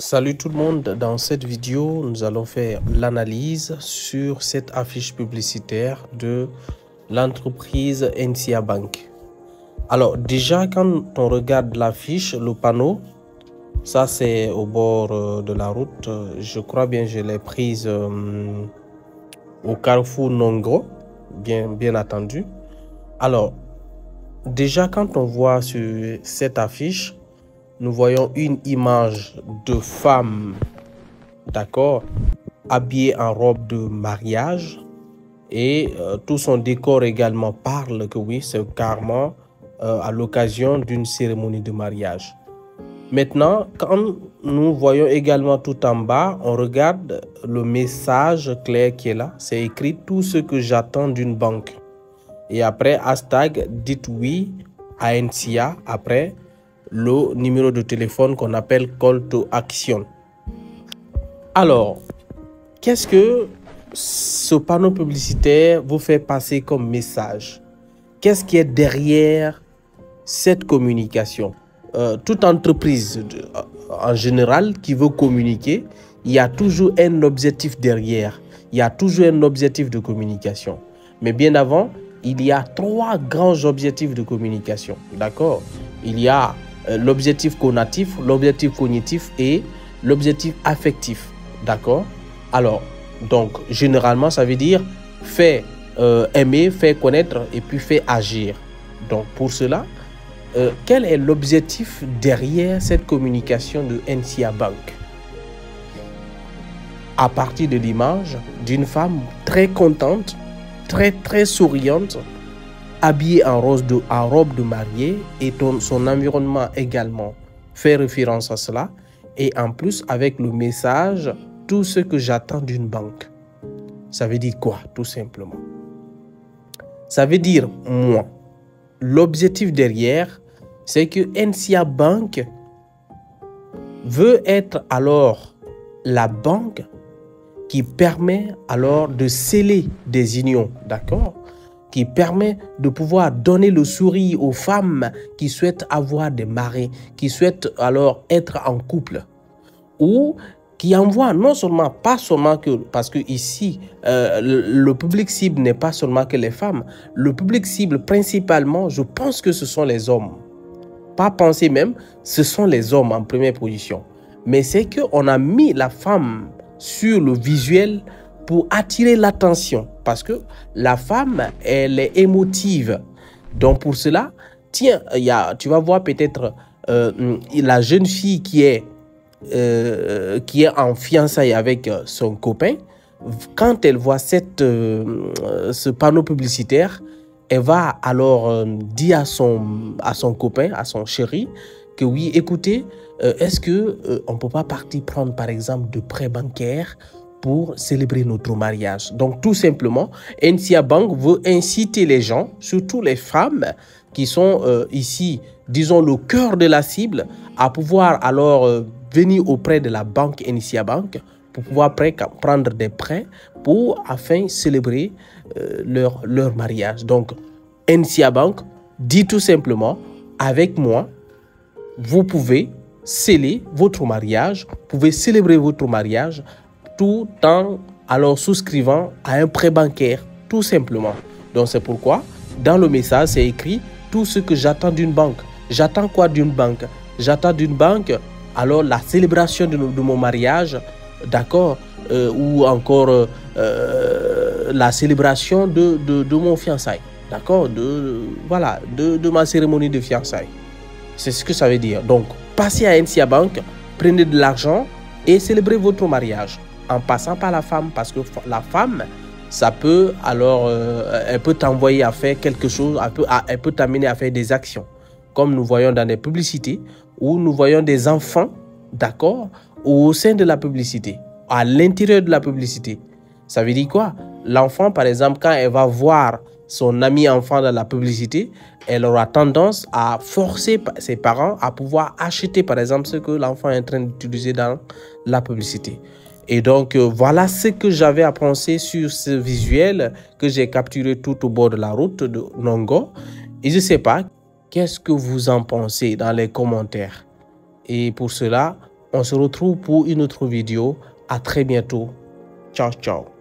Salut tout le monde, dans cette vidéo, nous allons faire l'analyse sur cette affiche publicitaire de l'entreprise NCA Bank. Alors déjà, quand on regarde l'affiche, le panneau, ça c'est au bord de la route. Je crois bien que je l'ai prise au carrefour Nongo, bien entendu. Alors, déjà quand on voit sur cette affiche, nous voyons une image de femme, d'accord, habillée en robe de mariage et tout son décor également parle que oui, c'est carrément à l'occasion d'une cérémonie de mariage. Maintenant, quand nous voyons également tout en bas, on regarde le message clair qui est là. C'est écrit « Tout ce que j'attends d'une banque ». Et après, hashtag « Dites oui à NCA » après le numéro de téléphone qu'on appelle Call to Action. Alors, qu'est-ce que ce panneau publicitaire vous fait passer comme message? Qu'est-ce qui est derrière cette communication? Toute entreprise en général qui veut communiquer, il y a toujours un objectif derrière. Il y a toujours un objectif de communication. Mais bien avant, il y a trois grands objectifs de communication. D'accord? Il y a l'objectif cognitif, l'objectif cognitif et l'objectif affectif. D'accord? Alors, donc, généralement, ça veut dire faire aimer, faire connaître et puis faire agir. Donc, pour cela, quel est l'objectif derrière cette communication de NCA Bank? À partir de l'image d'une femme très contente, très souriante, habillée en robe de mariée, et son environnement également fait référence à cela, et en plus avec le message « Tout ce que j'attends d'une banque ». Ça veut dire quoi, tout simplement? Ça veut dire, moi, l'objectif derrière, c'est que NCA Bank veut être alors la banque qui permet alors de sceller des unions, d'accord? Qui permet de pouvoir donner le sourire aux femmes qui souhaitent avoir des maris, qui souhaitent alors être en couple, ou qui envoie non seulement, pas seulement que, parce que ici, le public cible n'est pas seulement que les femmes, le public cible principalement, je pense que ce sont les hommes. Pas penser même, ce sont les hommes en première position. Mais c'est qu'on a mis la femme sur le visuel pour attirer l'attention, parce que la femme, elle est émotive. Donc pour cela, tiens, tu vas voir peut-être la jeune fille qui est en fiançailles avec son copain. Quand elle voit ce panneau publicitaire, elle va alors dire à son copain, à son chéri, que oui, écoutez, est-ce qu'on ne peut pas partir prendre par exemple de prêts bancaires pour célébrer notre mariage? Donc tout simplement, NCA Bank veut inciter les gens, surtout les femmes qui sont ici, disons le cœur de la cible, à pouvoir alors venir auprès de la banque NCA Bank pour pouvoir prendre des prêts afin de célébrer leur mariage. Donc NCA Bank dit tout simplement, avec moi, vous pouvez sceller votre mariage, vous pouvez célébrer votre mariage tout en alors souscrivant à un prêt bancaire, tout simplement. Donc c'est pourquoi, dans le message, c'est écrit « Tout ce que j'attends d'une banque ». J'attends quoi d'une banque? J'attends d'une banque alors la célébration de mon mariage, d'accord, ou encore la célébration de mon fiançailles, d'accord, de ma cérémonie de fiançailles. C'est ce que ça veut dire. Donc, passez à NCA Bank, prenez de l'argent et célébrez votre mariage en passant par la femme, parce que la femme, ça peut alors, elle peut t'envoyer à faire quelque chose, elle peut t'amener à faire des actions, comme nous voyons dans des publicités, où nous voyons des enfants, d'accord, au sein de la publicité, à l'intérieur de la publicité. Ça veut dire quoi? L'enfant, par exemple, quand elle va voir son ami enfant dans la publicité, elle aura tendance à forcer ses parents à pouvoir acheter, par exemple, ce que l'enfant est en train d'utiliser dans la publicité. Et donc, voilà ce que j'avais à penser sur ce visuel que j'ai capturé tout au bord de la route de Nongo. Et je ne sais pas, qu'est-ce que vous en pensez dans les commentaires? Et pour cela, On se retrouve pour une autre vidéo. À très bientôt. Ciao, ciao.